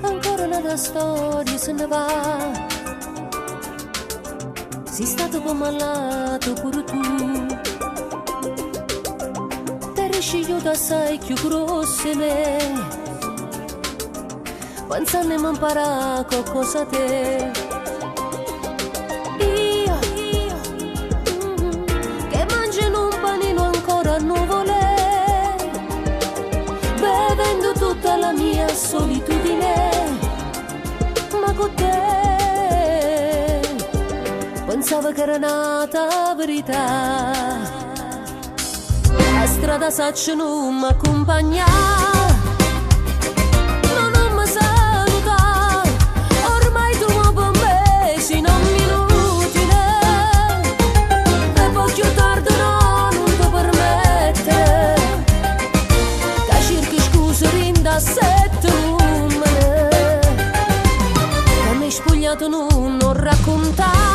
Ancora una storia se ne va. Sei stato come malato pure tu. Te riscigliuto assai più grosso me. Pensando a imparare qualcosa te. Io che mangio in un panino ancora a nuvole, bevendo tutta la mia solitudine. Ma con te pensavo che era nata verità. La strada saccia non mi accompagna, non mi saluta. Ormai tu mi per me sei non inutile, e poi più tardi non ti permette che cerchi scuse rinda sette numere che mi hai spogliato non raccontare.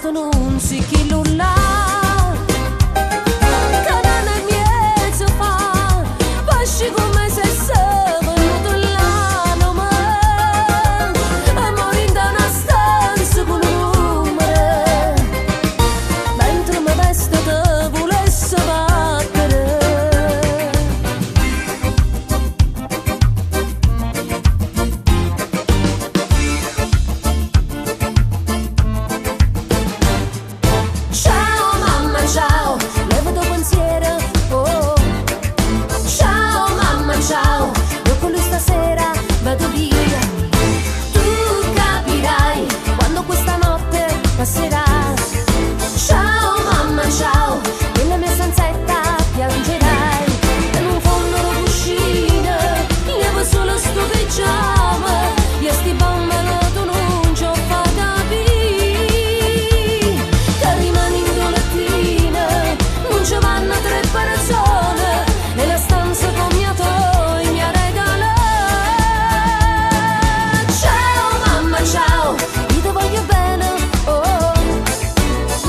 Non si chi là canana e mezzo fa pasci come se sei venuto là no ma e mori da una stanza con un numero mentre mi veste te volesse battere. Ciao, levo tuo pensiero, oh. Ciao mamma, ciao, io con lui stasera vado via. Tu capirai quando questa notte passerà. Ciao mamma, ciao, nella mia stanzetta piangerai. E non fondo la cuscina, levo solo sto pigiama. Io sti bombalo tu non ci ho fatto capire che rimani in dolettina. Non ci vanno tre persone e la stanza con mia toi mi ha regalato. Ciao mamma, ciao, io ti voglio bene, oh.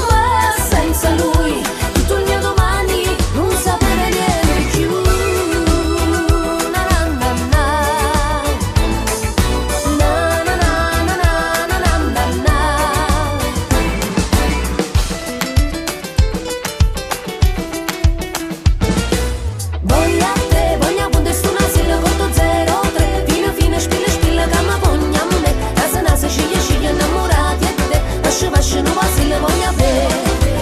Ma senza lui tutto il mio domani non sapere niente più. Na na na na, na na na na na na na na. Voglia quando sto una sera conto 03 fino spilla che mi pogna a me. Nasa sciglia innamorati e te Vasce non vasilla voglia bene.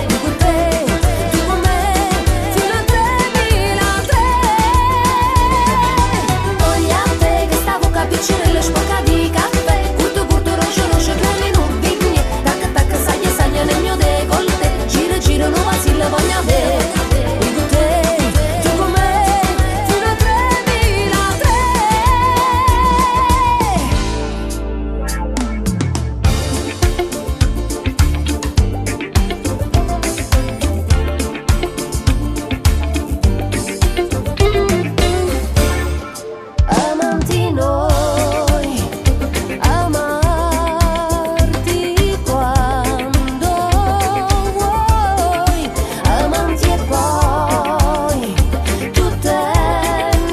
Io con te, tu con me fino a 3003. Voglia te che stavo capicciare spocca di caffè. Curto roce creme non vigne. Tac saglia nel mio decolleté. Gira non vasilla voglia bene. Io con te, tu con me fino a 3003. Amanti noi, amarti quando vuoi, amanti e poi tu te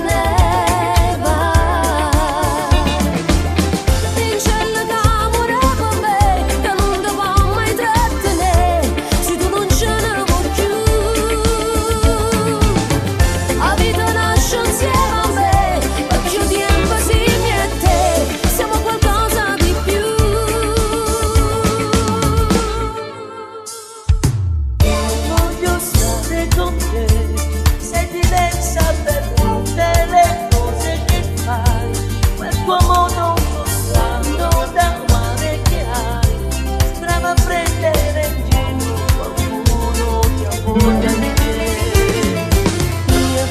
ne vai. Vincella camera con me, che non ti può mai trattenere, se tu non ce ne vuoi più. La vita nasce insieme a me, ma più tempo si mette, siamo qualcosa di più. Voglio stare con te, sei diversa per tutte le cose che fai, quel tuo modo strano da amare che hai, strano a prendere in giro qualcuno che ha voglia di te. Mia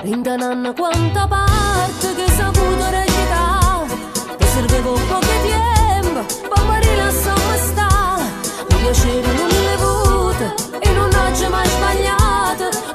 rintanando quanta parte che saputo recitare. Ti servevo poco tempo, per morire lasciamo sta. Un piacere non l'hai avuto e non ho mai sbagliato.